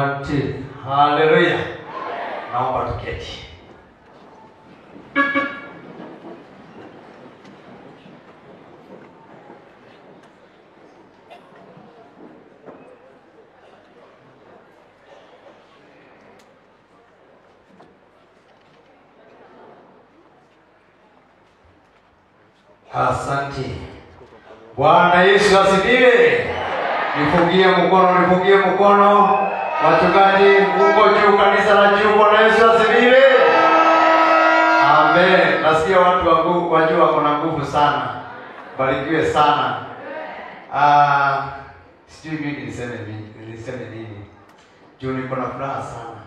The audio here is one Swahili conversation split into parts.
1, 2. Haleluya. Naomba tuketi. Asante. Bwana Yesu asifiwe. Nifungie mkono. Wachungaji huko juu, kanisa la juu. Bwana Yesu asifiwe. Amen. Nasikia watu wa nguvu, wajua kuna nguvu sana. Barikiwe sana. Sijui mimi niliseme nini. Juu niko na furaha sana.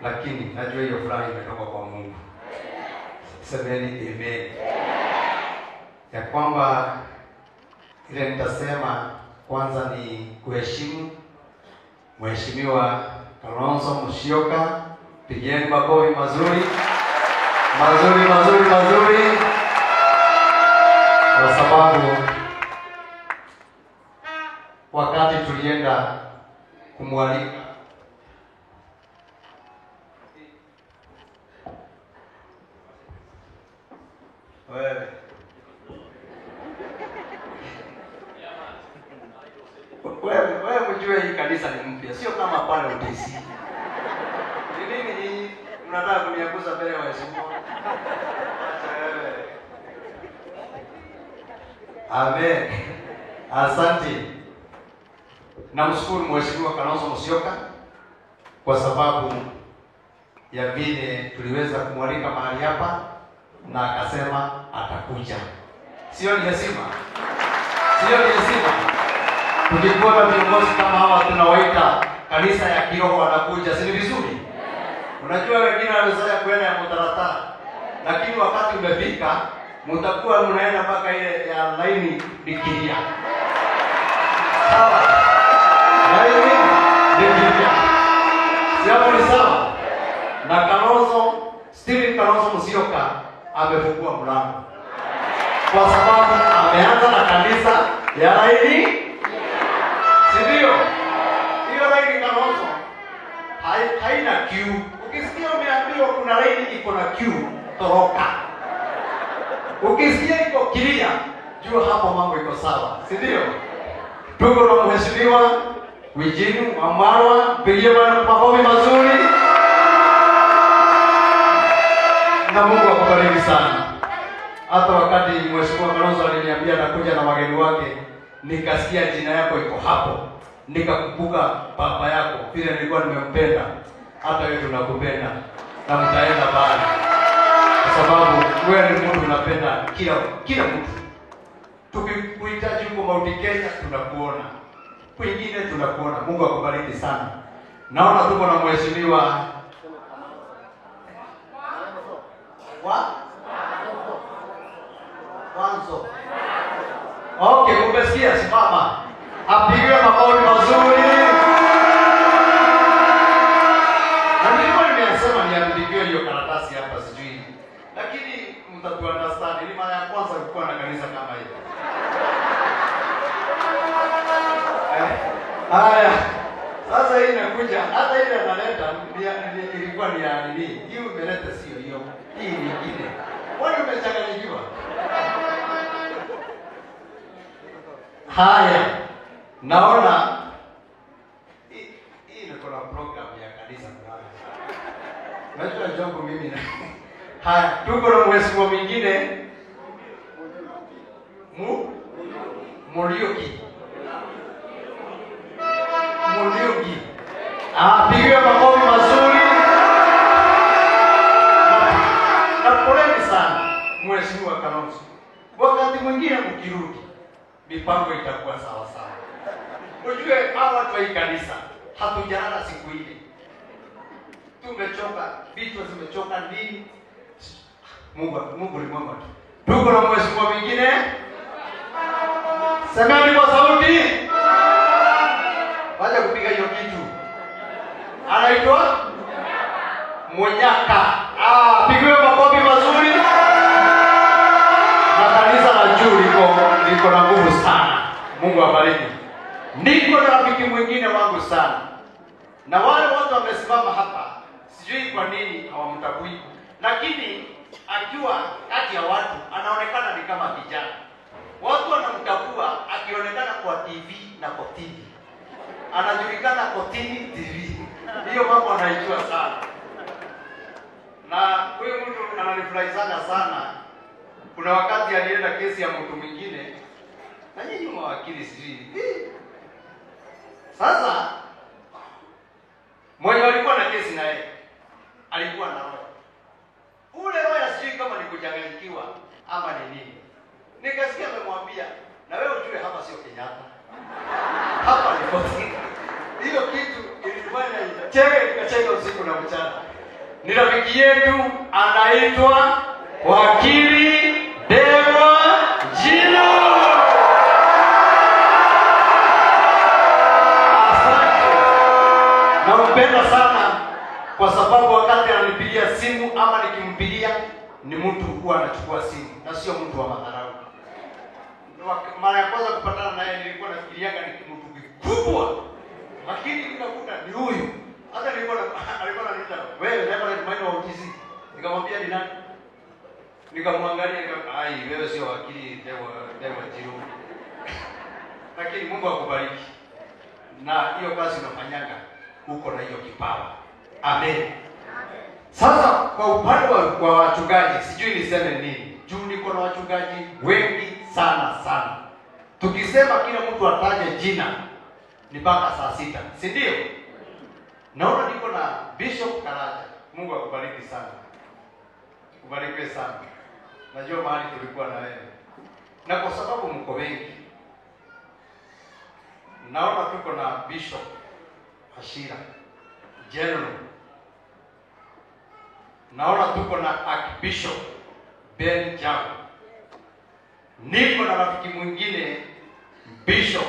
Lakini najua hiyo furaha imetoka kwa Mungu. Semeni amen. Ya kwamba ile nitasema kwanza ni kuheshimu Mheshimiwa Kalonzo Musyoka. Pigieni makofi mazuri. Kwa sababu wakati tulienda kumwalika wewe mjue hii kanisa ni mpya, sio kama pale UTC. Ni nini mnataka kuniaguza mbele ya Yesu? Amen. Asante. Namshukuru Mheshimiwa Kalonzo Musyoka kwa sababu ya vile tuliweza kumwalika mahali hapa na akasema atakuja. Sio ni heshima? Tukikuwa na viongozi kama hawa tunawaita kanisa ya kiroho wanakuja, si vizuri? Unajua wengine wanazoea kwenda ya mtaratara, lakini wakati umefika mtakuwa mnaenda mpaka ile ya laini dikiria. Sawa? Laini dikiria. Sio ni sawa? Na Stephen Kalonzo Musyoka amefungua mlango. Kwa sababu ameanza na kanisa ya laini. Sindio? Hiyo laini Kalonzo haina queue. Ukisikia umeambiwa kuna laini iko na queue, toroka. Ukisikia iko kilia, jua hapo mambo iko sawa. Sindio? Tuko na Mheshimiwa Wijinu Wamalwa, pigie makofi mazuri. Na Mungu akubariki sana. Hata wakati Mheshimiwa Kalonzo aliniambia anakuja na wageni wake, nikasikia jina yako iko hapo. Nikakumbuka baba yako, vile nilikuwa nimempenda. Hata wewe tunakupenda na mtaenda bali. Kwa sababu wewe ni mtu unapenda kila mtu. Tukikuhitaji huko Mount Kenya tunakuona. Kwingine tunakuona. Mungu akubariki sana. Naona tuko na Mheshimiwa Wanzo. Okay, umesikia, simama. Apigiwe makofi mazuri. Na nilikuwa nimesema niandikiwe hiyo karatasi hapa sijui. Lakini mtatu understand, ni mara ya kwanza kuwa na kanisa kama hili. Haya. Sasa hii inakuja, hata ile analeta ilikuwa ni ya nini? Hiyo umeleta sio hiyo. Hii nyingine. Wewe umechanganyikiwa. Haya. Naona hii ndio program ya kanisa fulani. Unajua jambo mimi na. Haya, tuko na mheshimiwa mwingine. Murioki. Pigiwe makofi mazuri. Na poleni sana Mheshimiwa Kalonzo. Wakati mwingine mkirudi mipango itakuwa sawa sawa. Unajue hawa watu wa kanisa hatujalala siku ile. Tumechoka, vitu zimechoka nini? Mungu ni mwema tu. Tuko na mheshimiwa mwingine. Semeni kwa sauti. Wacha kupiga hiyo kitu. Anaitwa Munyaka. Pigiwe makofi mazuri. Na kanisa la juu liko na nguvu sana. Mungu awabariki. Niko na rafiki mwingine wangu sana. Na wale watu wamesimama hapa, sijui kwa nini hawamtambui, lakini akiwa kati ya watu anaonekana ni kama kijana. Watu wanamtambua akionekana kwa TV na kotini. Anajulikana kotini TV. Hiyo mambo anaijua sana. Na huyu mtu ananifurahisha sana. Kuna wakati alienda kesi ya mtu mwingine. Na nyinyi mawakili sijui. Sasa mwenye alikuwa na kesi na yeye alikuwa na roho. Ule roho sijui kama ni kuchanganyikiwa ama ni nini. Nikasikia amemwambia, na wewe ujue hapa sio Kenyatta. Hapa ni kotini. Hiyo kitu ilifanya nikacheka usiku na mchana. Ni rafiki yetu anaitwa Wakili Dewa Jino. Asante. Nampenda sana kwa sababu wakati ananipigia simu ama nikimpigia ni mtu huwa anachukua simu na sio mtu wa madharau. Mara ya kwanza kupatana naye nilikuwa nafikiriaga ni mtu mkubwa, lakini nikakuta ni huyu. Hata alikuwa ananiita, wewe never let mind wa utizi. Nikamwambia ni nani? Nikamwangalia ai, wewe sio Wakili Dewa Jino. Lakini Mungu akubariki. Na hiyo kazi unafanyanga uko na hiyo kipawa. Amen. Sasa kwa upande wa wachungaji sijui niseme nini. Juu niko na wachungaji wengi sana. Tukisema kila mtu ataje jina ni mpaka saa 6, si ndio? Naona niko na Bishop Karaja. Mungu akubariki sana. Kubariki sana. Najua mahali tulikuwa na wewe. Na kwa sababu mko wengi, naona tuko na Bishop Ashira General. Naona tuko na Archbishop Ben Jam. Niko na rafiki mwingine Bishop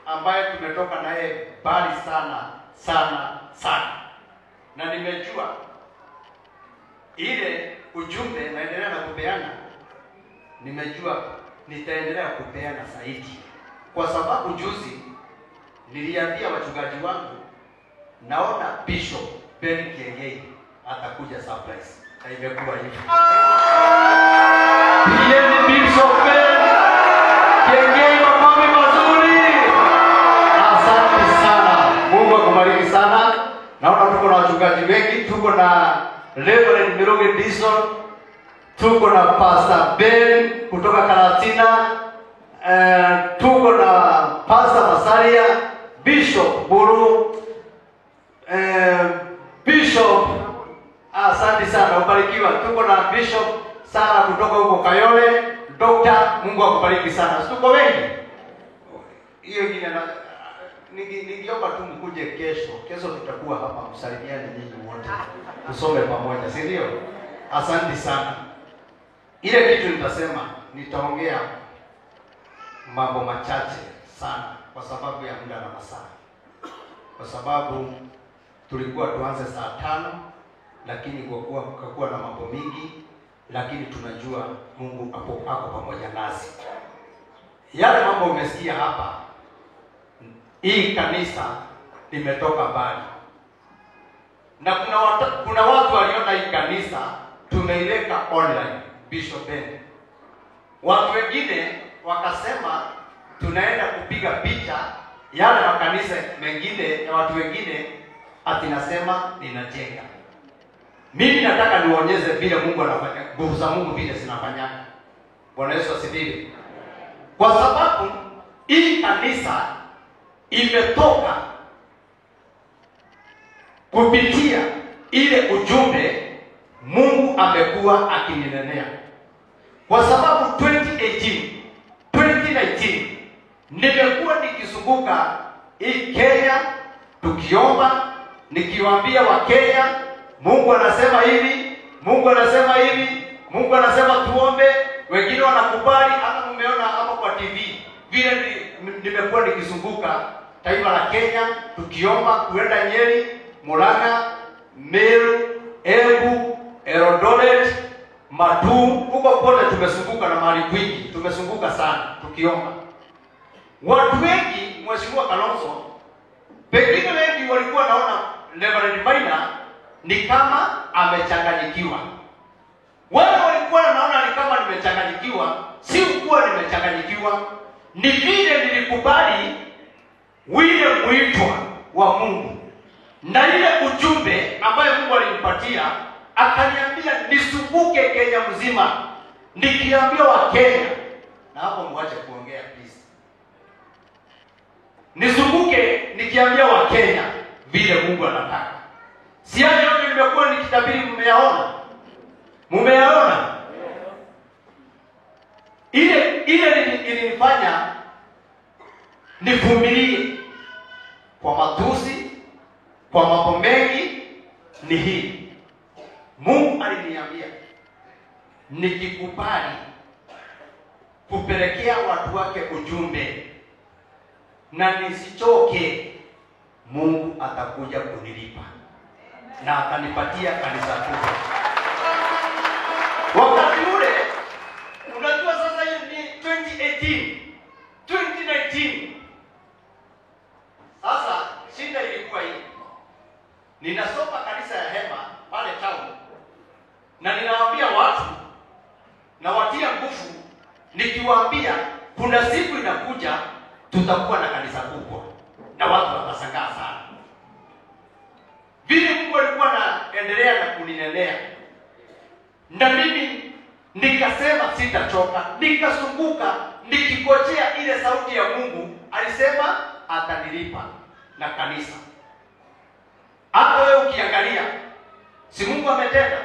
ambaye tumetoka naye bali sana. Na nimejua ile ujumbe naendelea na kupeana. Nimejua nitaendelea kupeana zaidi. Kwa sababu juzi niliambia wachungaji wangu naona Bishop Ben Kiengei atakuja surprise. Na imekuwa hivyo. Yeye Bishop Ben Kiengei, mambo mazuri. Asante sana. Mungu akubariki sana. Naona tuko na wachungaji wengi, tuko na Reverend Miroge Dison, tuko na Pastor Ben kutoka Karatina, tuko na Pastor Masaria, Bishop Buru, Bishop asante sana, ubarikiwa. Tuko na Bishop Sara kutoka huko Kayole, Dr. Mungu akubariki sana. Tuko wengi. Hiyo ingine ningeomba tu mkuje kesho. Kesho tutakuwa hapa msalimiane nyinyi wote. Tusome pamoja, si ndio? Asante sana. Ile kitu nitasema, nitaongea mambo machache sana kwa sababu ya muda na masaa. Kwa sababu tulikuwa tuanze saa 5, lakini kwa kuwa kukakuwa na mambo mingi, lakini tunajua Mungu ako pamoja nasi. Yale mambo umesikia hapa, hii kanisa limetoka mbali. Na kuna watu waliona hii kanisa tumeiweka online, Bishop Ben. Watu wengine wakasema tunaenda kupiga picha yale makanisa mengine ya watu wengine ati nasema ninajenga. Mimi nataka nionyeshe vile Mungu anafanya, nguvu za Mungu vile zinafanya. Bwana Yesu asifiwe. Kwa sababu hii kanisa imetoka kupitia ile ujumbe Mungu amekuwa akininenea. Kwa sababu 2019 nimekuwa nikizunguka hii Kenya tukiomba, nikiwaambia wa Kenya Mungu anasema hivi, Mungu anasema hivi, Mungu anasema tuombe. Wengine wanakubali, hata mmeona hapo kwa TV vile nimekuwa nikizunguka taifa la Kenya tukiomba, kuenda Nyeri, Murang'a, Meru, Embu, Eldoret, Matu, huko kote tumezunguka na mahali kwingi, tumezunguka sana tukiomba. Watu wengi, Mheshimiwa Kalonzo, pengine wengi walikuwa naona Reverend Maina ni kama amechanganyikiwa. Wale walikuwa wanaona ni kama nimechanganyikiwa, si ukuwa nimechanganyikiwa. Ni vile nilikubali wile mwito wa Mungu. Na ile ujumbe ambaye Mungu alinipatia, akaniambia nisumbuke Kenya mzima. Nikiambia wa Kenya, na hapo mwache kuongea please. Nisumbuke nikiambia wa Kenya vile Mungu anataka. Si hayo yote nimekuwa nikitabiri, mmeyaona? Mumeyaona? Ile ilinifanya nivumilie kwa matusi, kwa mambo mengi ni hii. Mungu aliniambia nikikubali kupelekea watu wake ujumbe na nisichoke, Mungu atakuja kunilipa na atanipatia kanisa kubwa. Wakati ule, unajua sasa hiyo ni 2018, 2019. Sasa shida ilikuwa hii. Ninasoma kanisa ya Hema pale town, na ninawaambia watu na watia nguvu, nikiwaambia kuna siku inakuja tutakuwa na kanisa kubwa, na watu watashangaa sana. Vile Mungu alikuwa anaendelea na kuninenea, na mimi nikasema sitachoka, nikasumbuka nikikojea ile sauti ya Mungu. Alisema atanilipa na kanisa. Hata wewe ukiangalia, si Mungu ametenda?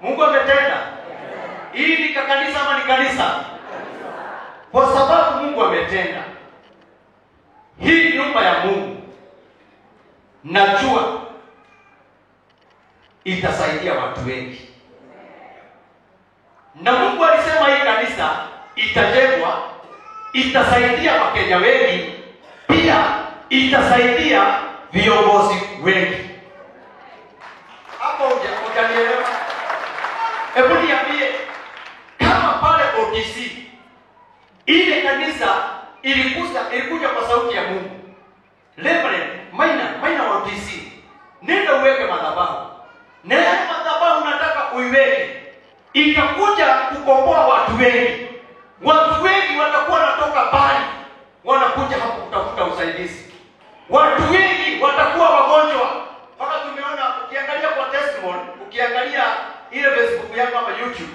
Mungu ametenda. Hii ni kanisa ama ni kanisa? Kwa sababu Mungu ametenda. Hii nyumba ya Mungu najua itasaidia watu wengi. Na Mungu alisema hii kanisa itajengwa, itasaidia Wakenya wengi, pia itasaidia viongozi wengi. Hapo hujanielewa? Hebu niambie, kama pale ODC ile kanisa ilikuja kwa sauti ya Mungu. Reverend Maina wa ODC, nenda uweke madhabahu. Na yale madhabahu nataka uiweke, itakuja kukomboa watu wengi. Watu wengi watakuwa wanatoka mbali, wanakuja hapo kutafuta usaidizi. Watu wengi watakuwa wagonjwa. Mpaka tumeona, ukiangalia kwa testimony, ukiangalia ile Facebook yangu ama YouTube,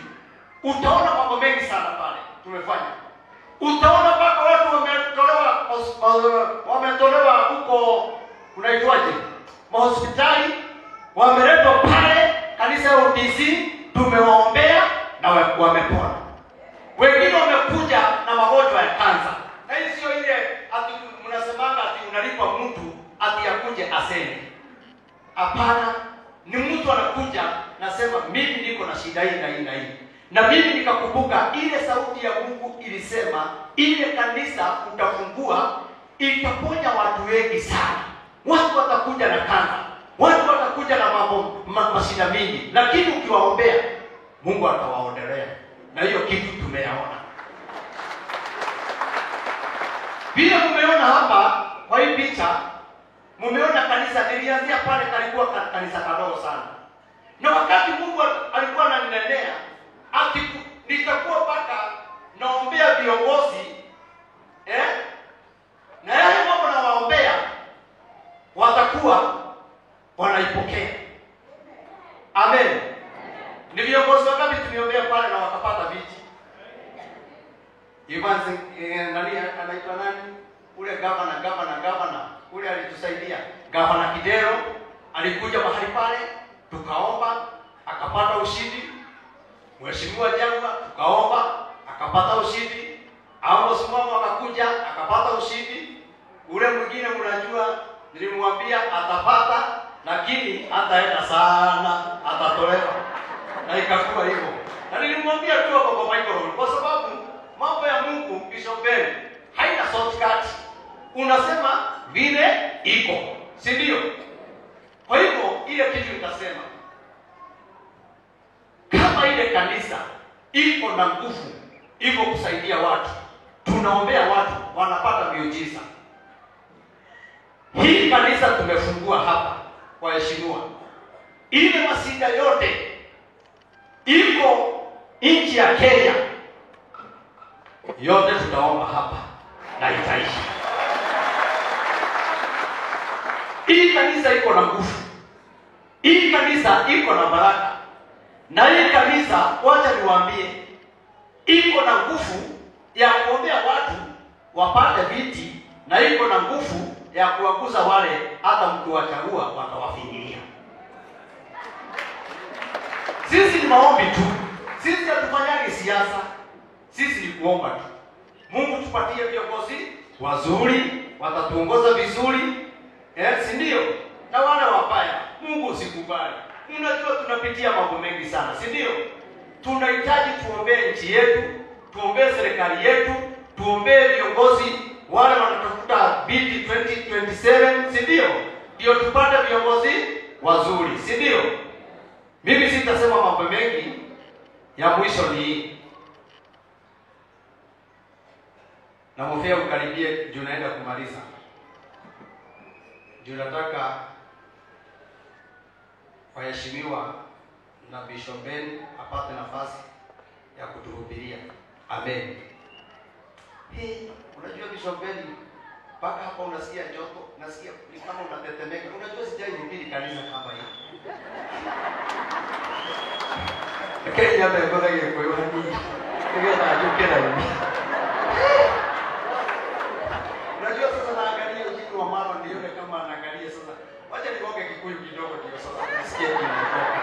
utaona mambo mengi sana pale tumefanya. Utaona mpaka watu wametolewa huko, unaitwaje, mahospitali, wameletwa pale kanisa ya ODC, tumewaombea na wamepona. Wengine wamekuja na magonjwa ya kansa. Na hii sio ile ati mnasemanga ati unalipa mtu ati akuje aseme. Hapana, ni mtu anakuja nasema mimi niko na shida hii na hii na hii. Na mimi nikakumbuka ile sauti ya Mungu ilisema ile kanisa utafungua itaponya watu wengi sana. Watu watakuja na kansa, watu watakuja na mambo mashida mingi, lakini ukiwaombea Mungu atawaondelea. Na hiyo kitu tumeyaona. Vile mumeona hapa kwa hii picha, mumeona kanisa lilianzia pale, kalikuwa kanisa kadogo sana. Na wakati Mungu alikuwa ananenea ati nitakuwa paka naombea viongozi, na yale mambo na waombea watakuwa wanaipokea. Amen. Ni viongozi wangapi tuliombea pale na wakapata viti? Ivanzi nani anaitwa nani? Ule gavana ule alitusaidia. Gavana Kidero alikuja mahali pale, tukaomba akapata ushindi. Mheshimiwa Jangwa tukaomba akapata ushindi. Amos Mwamo akakuja akapata ushindi. Ule mwingine mnajua nilimwambia atapata, lakini hataenda sana, atatolewa. Na ikakuwa hivyo. Na nilimwambia tu hapo kwa microphone, kwa sababu mambo ya Mungu Bishop Ben haina shortcut. Unasema vile iko, si ndio? Kwa hivyo ile kitu nitasema, kama ile kanisa iko na nguvu, iko kusaidia watu, tunaombea watu wanapata miujiza. Hii kanisa tumefungua hapa waheshimiwa, ile masida yote iko nchi ya Kenya, yote tutaomba hapa na itaishi. Hii kanisa iko na nguvu, hii kanisa iko na baraka, na hii kanisa, wacha niwaambie, iko na nguvu ya kuombea watu wapate viti, na iko na nguvu ya kuwaguza wale hata mkiwachagua watawafinyilia. Sisi ni maombi tu, sisi hatufanyagi siasa, sisi ni kuomba tu. Mungu tupatie viongozi wazuri, watatuongoza vizuri, si ndio? Na wale wabaya Mungu usikubali. Unajua tunapitia mambo mengi sana, si ndio? Tunahitaji tuombee nchi yetu, tuombee serikali yetu, tuombee viongozi wale wanatafuta viti 2027, si ndio? Ndio tupate viongozi wazuri, si ndio? Mimi sitasema mambo mengi, ya mwisho ni na mofia ukaribie juu naenda kumaliza. Juu nataka waheshimiwa na Bishop Ben apate nafasi ya kutuhubiria. Amen. Unajua Bishop Ben, mpaka hapa unasikia joto, nasikia ni kama unatetemeka. Unajua sijaihubiri kanisa kama hii. Kenya hata kwa hiyo kwa hiyo ndio najukera hivi. Unajua sasa naangalia ujinga wa mama nione kama anaangalia sasa. Wacha nigonge Kikuyu kidogo ndio sasa nasikia kinatoka.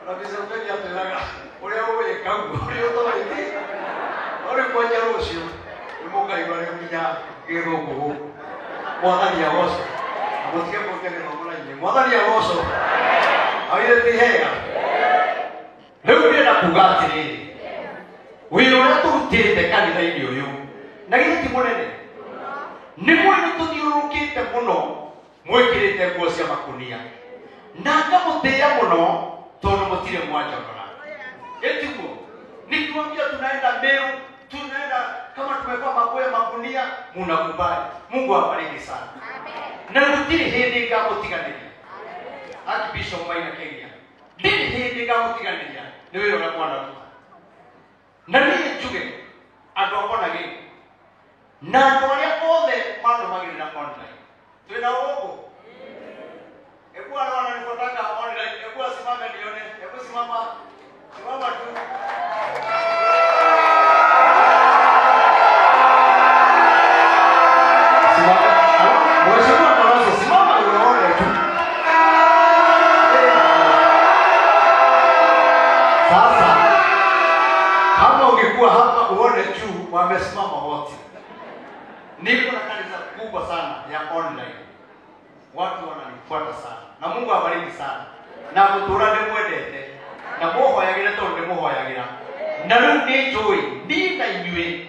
Unaweza ukaje hapo laga. Ule wewe kangu, ule utoa hivi. Ule kwa rushio. Mungu ibare mnya gerogo. Mwathani ya woso. Mutike mutike no mwana ni. Mwathani ya woso. Awire tihega. Leo ndio nakugatiri. Wewe unatutete kanitha-ini uyu. Na githĩ ti mũnene? Nĩ mwene tũthiũrũrũkĩte mũno mwĩkĩrĩte nguo cia makunia. Na ngamũtĩĩa mũno tondũ mũtirĩ mwanjorora. Etiguo. Nikiwaambia tunaenda Meru, tunaenda kama tumevaa maguo ya makunia, mnakubali. Mungu awabariki sana. Na gũtirĩ hĩndĩ ngamũtiganĩria. Archbishop Maina Kenya. Ndirĩ hĩndĩ ngamũtiganĩria. Nĩ wĩra ũrĩa mwanaruta. Na niĩ njuge andũ akona gĩkĩ na andũ arĩa othe marũmagĩrĩra online. Twĩna ũgũ. Hebu wale wananifuatanga online, hebu asimame nione, hebu simama. Simama tu. Simama. Mheshimiwa Kalonzo, simama uone tu. Sasa kama ungekuwa hapa uone juu wamesimama wote. Niko na kanisa kubwa sana ya online. Watu wananifuata sana. Na Mungu awabariki sana. Na muturane mwendete. Na muhoyagira tondu muhoyagira. Na riu ni njui, ni na inyue.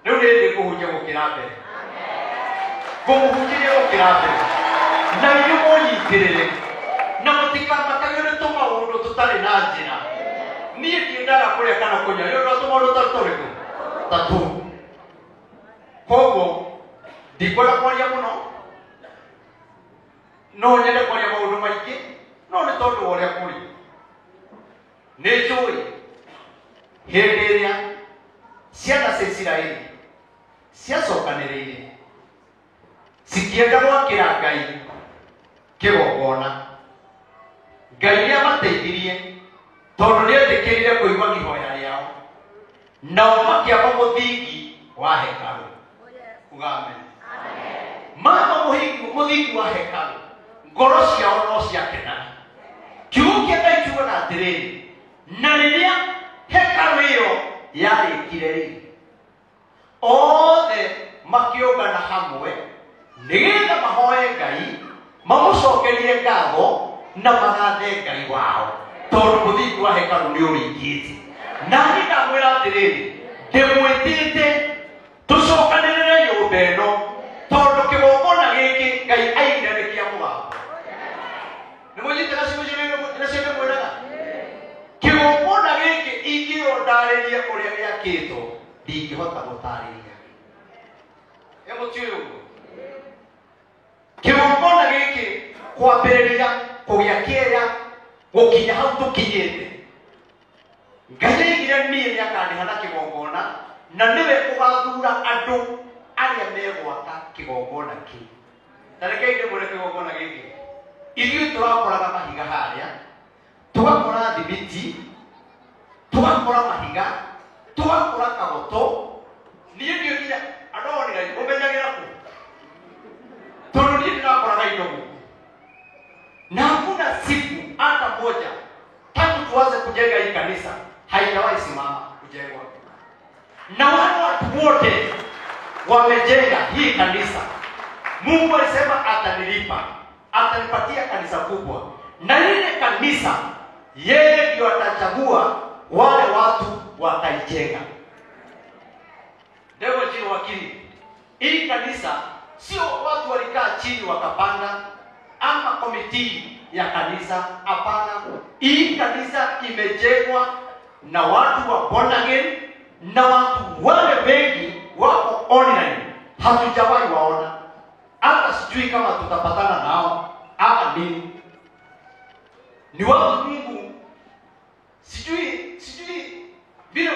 Riu ndi kuhunjia gukira mbere. Kumuhunjia gukira mbere. Na inyue munyitirire. Na mutikamakagire tumaundu tutari na njira. Ni ndiendaga kuria kana kunya. Yo tumaundu tatoriku. Tatu. Kogo ndikwenda kwaria muno no nyende kwaria maundu maingi no ni tondu uria kuri ni njui hindi iria ciana cia Isiraeli ciacokanĩrĩire cikienda gwakĩra Ngai kĩgongona. Ngai nĩamateithirie tondu nĩetĩkĩrire kũigua ihoya rĩao, nao makĩamba mũthingi wa hekalu. Amen. Mama mũthingi wa hekalu, ngoro ciao no ciakena. Kiugo kĩa Ngai kiugaga atĩrĩrĩ, na rĩrĩa hekalu ĩyo yarĩkire-rĩ, othe makĩũngana hamwe nĩgetha mahoe Ngai, mamũcokerie ngatho na magathe Ngai wao tondũ mũthingi wa hekalu nĩũrĩkĩte. Na niĩ ndamwĩra atĩrĩrĩ, ndĩmwĩtĩte tucokanĩrĩre nyũmba ĩno tondũ kĩgongona gĩkĩ Ngai aigire nĩ kĩa mũgambo. Nĩ mũnyitĩra ciugo mwĩraga kĩgongona gĩkĩ ingĩrwo ndarĩrie ũrĩa gĩakĩtwo ndingĩhota gũtarĩria. Mũtiũĩ ũguo? Kĩgongona gĩkĩ kwambĩrĩria kũgĩa kĩeya gũkinya hau tũkinyĩte. Ngai aigire niĩ nĩakandĩha na kĩgongona na nĩwe ũgathuura andũ arĩa megwaka kĩgongona kĩu. Na rekei ndĩmwĩre kĩgongona gĩkĩ, ithuĩ tũrakoraga mahiga harĩa, tũgakora thimiti, tũgakora mahiga, tũgakora kagoto. Niĩ ndiũkire andũ onire ũmenyagĩra kũ, tondũ niĩ ndĩrakoraga indo gũkũ. Na hakuna siku hata moja tangu tuanze kujenga hii kanisa haijawahi simama kujengwa. Na wale watu wote wamejenga hii kanisa, Mungu alisema atanilipa, atanipatia kanisa kubwa. Na lile kanisa yeye ndio atachagua wale watu wataijenga. Ndio jina wakili. Hii kanisa sio watu walikaa chini wakapanga ama komiti ya kanisa, hapana. Hii kanisa imejengwa na watu wa born again na watu wale wengi wako online, hatujawahi waona. Hata sijui kama tutapatana nao ama nini. Ni watu Mungu sijui vile,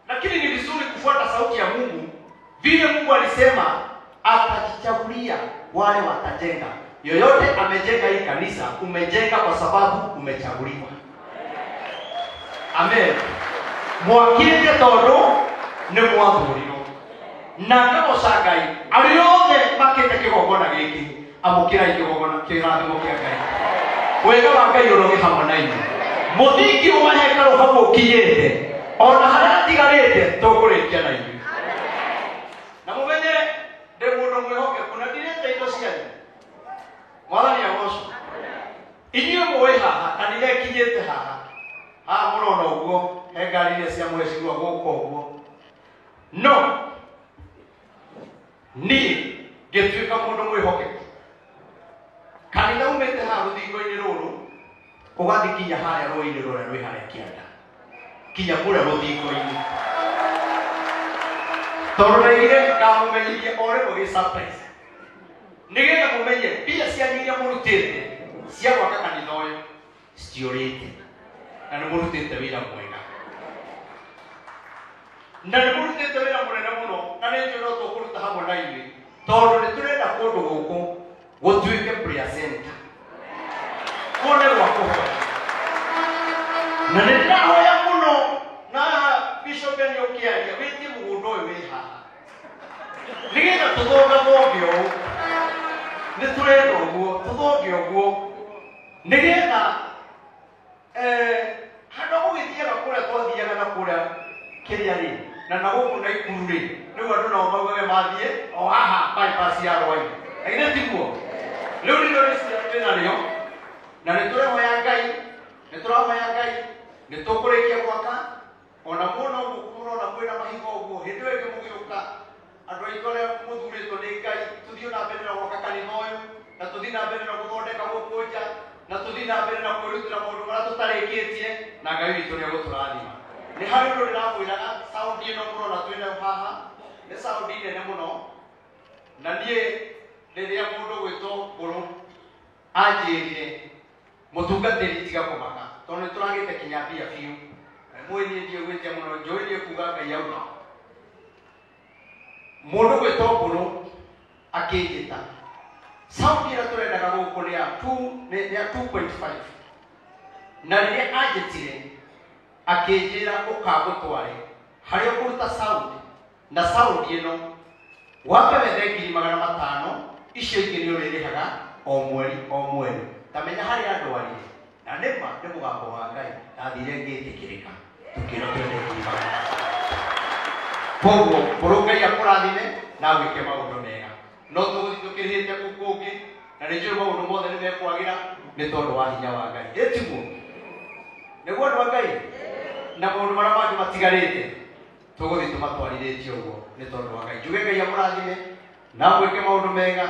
lakini ni vizuri kufuata sauti ya Mungu. Vile Mungu alisema atajichagulia wale watajenga. Yoyote amejenga hii kanisa, umejenga kwa sababu umechaguliwa. Amen. Mwakirite tondu ni mwathuriro. Na kama sagai aliothe makete kĩgongona gĩkĩ, amũkĩrai kĩgongona kĩrathimo kĩa Ngai. Wega wa Ngai ũroge hamwe na inyuĩ. Mũthingi wa hekarũ hau ũkinyĩte, ona harĩa tigarĩte tũkũrĩkia na inyuĩ. Na mũmenye ndĩ mũndũ mwĩhokeku na ndirĩte indo cianyu. Mwathani agocwo. Inyuĩ mũĩ haha kanitha ĩkinyĩte haha. Haha mũrona ũguo, he ngari iria cia mwĩcirwa gũkũ ũguo. No niĩ ngĩtuĩka mũndũ mwĩhokeku, kanitha umĩte haha rũthingo-inĩ rũrũ ũgathiĩ kinya harĩa rũĩ-inĩ rũrĩa rwĩ harĩa kĩanda, kinya kũrĩa rũthingo-inĩ, tondũ ndaigire ngamũmenyithia o rĩmwe gĩ surprise, nĩgetha mũmenye mbia cianyu iria mũrutĩte cia gwaka kanitha ũyũ citiũrĩte, na nĩ mũrutĩte wĩra mwega, na nĩ mũrutĩte wĩra mũnene mũno, na nĩ njũĩ no tũkũruta hamwe na inyuĩ, tondũ nĩ tũrenda kũndũ gũkũ gũtuĩke prayer center, kũne gwa kũhoya. Na nĩ ndĩrahoya mũno na Bishop nĩ ũkĩaria wĩtie mũgũnda ũyũ wĩ haha, nĩgetha tũthongathonge ũũ, nĩ tũrenda ũguo tũthonge ũguo, nĩgetha handũ gũgĩthiaga kũrĩa twathiaga na kũrĩa kĩrĩa rĩ, na gũkũ Naikuru rĩ, rĩu andũ nao maugage mathiĩ o haha bypass ya Rwai, lakini tiguo rĩu nĩrĩo rĩnarĩo. Na nĩtũrahoya Ngai nĩtũkũrĩkia gwaka, ona muona ũguo mũrona kwĩna mahiga ũguo, hĩndĩ ĩyo ĩngĩ mũgĩũka andũ aitũ arĩa mũthurĩtwo nĩ Ngai, tũthiĩ na mbere na gwaka kanitha ũyũ, na tũthiĩ na mbere na gũthondeka gũkũ nja, na tũthiĩ na mbere na kwĩrutĩra maũndũ marĩa tũtarĩkĩtie, na Ngai witũ nĩegũtũrathima. Nĩ harĩ ũndũ ndĩramwĩraga, saundi ĩno mũrona twĩnayo haha nĩ saundi nene mũno, na niĩ rĩrĩa mũndũ gwĩtwo Mbũrũ anjĩrire mũtungatĩri tiga kũmaka, tondũ nĩtũragĩte kinya mbia biũ, mũĩ niĩ ndiũgwĩte mũno, njũĩ niĩ kuga Ngai auma. Mũndũ gwĩtwo Mbũrũ akĩnjĩta saundi ĩrĩa tũrendaga gũkũ nĩ ya 2.5, na rĩrĩa anjĩtire akĩnjĩra ũkagũtware harĩa ũkũruta saundi, na saundi ĩno wambe wethe 500,000, icio ingĩ nĩ ũrĩrĩhaga o mweri. Tamenya harĩa andũ arĩ, na nĩma nĩ mũgambo wa Ngai, ndathire ngĩtĩkĩrĩka tũkĩra twende 500,000. Koguo Mbũrũ Ngai akũrathime na gwĩke maũndũ mega, no tũgũthiĩ tũkĩrĩhĩte gũkũ ũngĩ, na nĩ njũĩ maũndũ mothe nĩ mekwagĩra nĩ tondũ wa hinya wa Ngai. Ĩtiguo nĩguo andũ a Ngai, na maũndũ marĩa mangĩ matigarĩte tũgũthiĩ tũmatwarithĩtie ũguo nĩ tondũ wa Ngai. Njuge Ngai amũrathime na gwĩke maũndũ mega,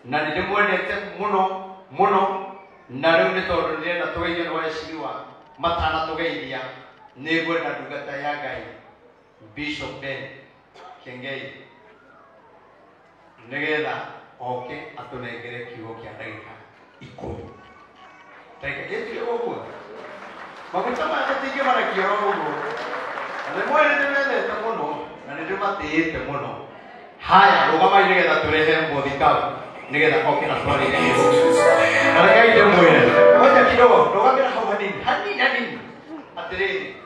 na nĩ ndĩmwendete mũno, na rĩu nĩ tondũ ndĩrenda tũgeithie nĩ weciriwa matanatũgeithia, nĩ ngwenda ndungata ya Ngai Bishop Ben Kĩengei nĩgetha oke atũnengere kiugo kĩa ndagĩka 10. Reke gĩtirĩ ũguo. Maguta maya matingĩmana kĩoro ũguo. Na rĩmwe nĩndĩmendete mũno na nĩndĩmatĩĩte mũno. Haya, rũgamai nĩgetha tũrehe mũthikabu nĩgetha oke na twarĩre Yesu. Na rekei ndĩmwĩre, ngoja kidogo, rũgamĩra hau hanini, hanini. Atĩrĩrĩ.